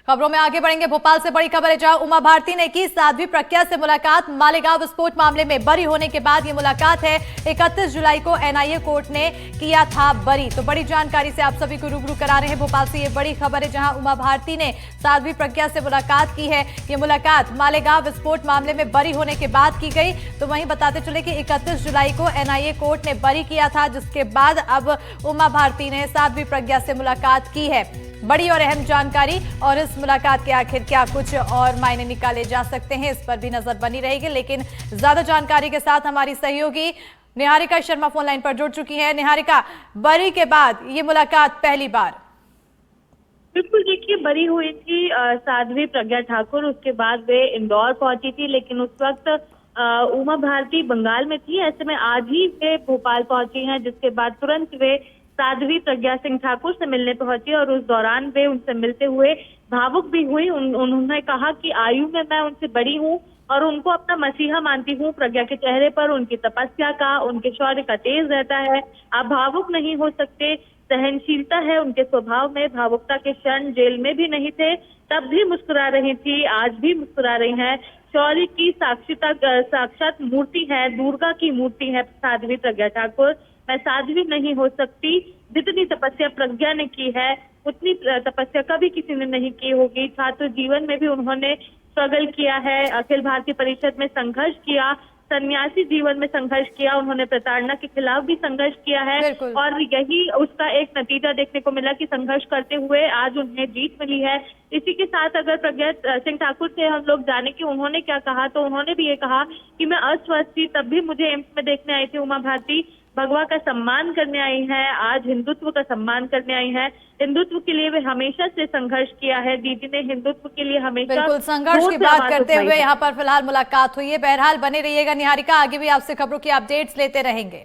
खबरों में आगे बढ़ेंगे। भोपाल से बड़ी खबर है, जहां उमा भारती ने की साध्वी प्रज्ञा से मुलाकात। मालेगांव विस्फोट मामले में बरी होने के बाद ये मुलाकात है। 31 जुलाई को एनआईए कोर्ट ने किया था बरी। तो बड़ी जानकारी से आप सभी को रूबरू करा रहे हैं। भोपाल से ये बड़ी खबर है, जहां उमा भारती ने साध्वी प्रज्ञा से मुलाकात की है। ये मुलाकात मालेगांव विस्फोट मामले में बरी होने के बाद की गई। तो वहीं बताते चले कि 31 जुलाई को एनआईए कोर्ट ने बरी किया था, जिसके बाद अब उमा भारती ने साध्वी प्रज्ञा से मुलाकात की है। बड़ी और अहम जानकारी, और इस मुलाकात के आखिर क्या कुछ और मायने निकाले जा सकते हैं, इस पर भी नजर बनी रहेगी। लेकिन ज्यादा जानकारी के साथ हमारी सहयोगी निहारिका शर्मा फोन लाइन पर जुड़ चुकी है। निहारिका, बरी के बाद ये मुलाकात पहली बार? बिल्कुल, देखिए, बरी हुई थी साध्वी प्रज्ञा ठाकुर, उसके बाद वे इंदौर पहुंची थी, लेकिन उस वक्त उमा भारती बंगाल में थी। ऐसे में आज ही वे भोपाल पहुंची हैं, जिसके बाद तुरंत वे साध्वी प्रज्ञा सिंह ठाकुर से मिलने पहुंची और उस दौरान वे उनसे मिलते हुए भावुक भी हुई। उन्होंने कहा कि आयु में मैं उनसे बड़ी हूं और उनको अपना मसीहा मानती हूं। प्रज्ञा के चेहरे पर उनकी तपस्या का, उनके शौर्य का तेज रहता है। आप भावुक नहीं हो सकते, सहनशीलता है उनके स्वभाव में। भावुकता के क्षण जेल में भी नहीं थे, तब भी मुस्कुरा रही थी, आज भी मुस्कुरा रही हैं। शौर्य की साक्षात मूर्ति है, दुर्गा की मूर्ति है साध्वी प्रज्ञा ठाकुर। मैं साध्वी नहीं हो सकती, जितनी तपस्या प्रज्ञा ने की है उतनी तपस्या कभी किसी ने नहीं की होगी। छात्र जीवन में भी उन्होंने स्ट्रगल किया है, अखिल भारतीय परिषद में संघर्ष किया, सन्यासी जीवन में संघर्ष किया, उन्होंने प्रताड़ना के खिलाफ भी संघर्ष किया है और यही उसका एक नतीजा देखने को मिला कि संघर्ष करते हुए आज उन्हें जीत मिली है। इसी के साथ अगर प्रज्ञा सिंह ठाकुर से हम लोग जाने कि उन्होंने क्या कहा, तो उन्होंने भी ये कहा कि मैं अस्वस्थ थी, तब भी मुझे एम्स में देखने आई थी उमा भारती। भगवा का सम्मान करने आई है, आज हिंदुत्व का सम्मान करने आई है। हिंदुत्व के लिए वे हमेशा से संघर्ष किया है। दीदी ने हिंदुत्व के लिए हमेशा बिल्कुल संघर्ष की बात करते हुए यहाँ पर फिलहाल मुलाकात हुई है। बहरहाल बने रहिएगा निहारिका, आगे भी आपसे खबरों की अपडेट्स लेते रहेंगे।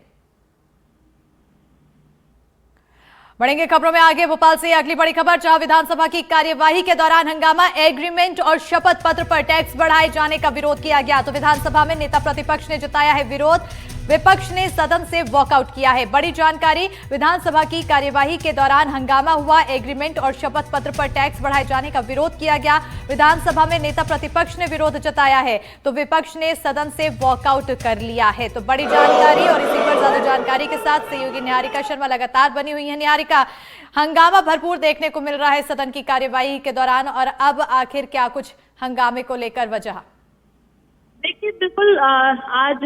बढ़ेंगे खबरों में आगे। भोपाल से अगली बड़ी खबर, जहां विधानसभा की कार्यवाही के दौरान हंगामा, एग्रीमेंट और शपथ पत्र पर टैक्स बढ़ाए जाने का विरोध किया गया। तो विधानसभा में नेता प्रतिपक्ष ने जताया है विरोध, विपक्ष ने सदन से वॉकआउट किया है। बड़ी जानकारी, विधानसभा की कार्यवाही के दौरान हंगामा हुआ, एग्रीमेंट और शपथ पत्र पर टैक्स बढ़ाए जाने का विरोध किया गया। विधानसभा में नेता प्रतिपक्ष ने विरोध जताया है, तो विपक्ष ने सदन से वॉकआउट कर लिया है। तो बड़ी जानकारी और इसी पर ज्यादा जानकारी के साथ सहयोगी निहारिका शर्मा लगातार बनी हुई है। निहारिका, हंगामा भरपूर देखने को मिल रहा है सदन की कार्यवाही के दौरान, और अब आखिर क्या कुछ हंगामे को लेकर वजह? देखिए, बिल्कुल, आज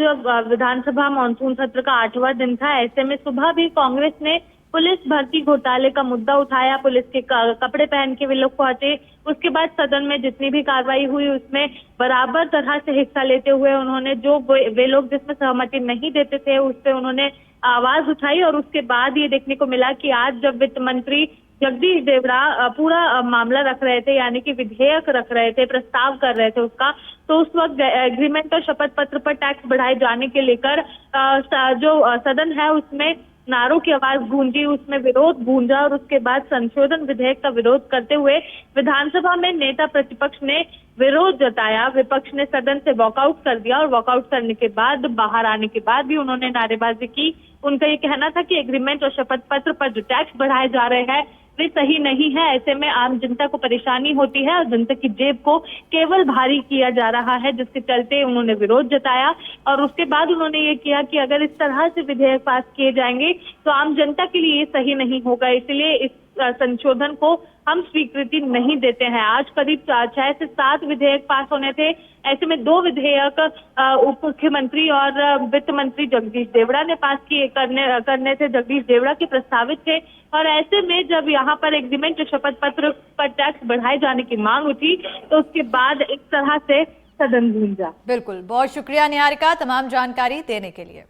विधानसभा मानसून सत्र का 8वां दिन था। ऐसे में सुबह भी कांग्रेस ने पुलिस भर्ती घोटाले का मुद्दा उठाया, पुलिस के कपड़े पहन के वे लोग पहुंचे। उसके बाद सदन में जितनी भी कार्रवाई हुई उसमें बराबर तरह से हिस्सा लेते हुए उन्होंने जो वे लोग जिसमें सहमति नहीं देते थे उस पर उन्होंने आवाज उठाई। और उसके बाद ये देखने को मिला कि आज जब वित्त मंत्री जगदीश देवड़ा पूरा मामला रख रहे थे, यानी कि विधेयक रख रहे थे, प्रस्ताव कर रहे थे उसका, तो उस वक्त एग्रीमेंट और शपथ पत्र पर टैक्स बढ़ाए जाने के लेकर जो सदन है उसमें नारों की आवाज गूंजी, उसमें विरोध गूंजा और उसके बाद संशोधन विधेयक का विरोध करते हुए विधानसभा में नेता प्रतिपक्ष ने विरोध जताया। विपक्ष ने सदन से वॉकआउट कर दिया और वॉकआउट करने के बाद बाहर आने के बाद भी उन्होंने नारेबाजी की। उनका ये कहना था कि एग्रीमेंट और शपथ पत्र पर जो टैक्स बढ़ाए जा रहे हैं वे सही नहीं है। ऐसे में आम जनता को परेशानी होती है और जनता की जेब को केवल भारी किया जा रहा है, जिसके चलते उन्होंने विरोध जताया। और उसके बाद उन्होंने ये किया कि अगर इस तरह से विधेयक पास किए जाएंगे तो आम जनता के लिए ये सही नहीं होगा, इसलिए इस संशोधन को हम स्वीकृति नहीं देते हैं। आज करीब 6 से 7 विधेयक पास होने थे। ऐसे में 2 विधेयक उप मुख्यमंत्री और वित्त मंत्री जगदीश देवड़ा ने पास किए करने थे, जगदीश देवड़ा के प्रस्तावित थे। और ऐसे में जब यहाँ पर एग्रीमेंट और शपथ पत्र पर टैक्स बढ़ाए जाने की मांग उठी तो उसके बाद एक तरह से सदन गूंजा। बिल्कुल, बहुत शुक्रिया निहारिका तमाम जानकारी देने के लिए।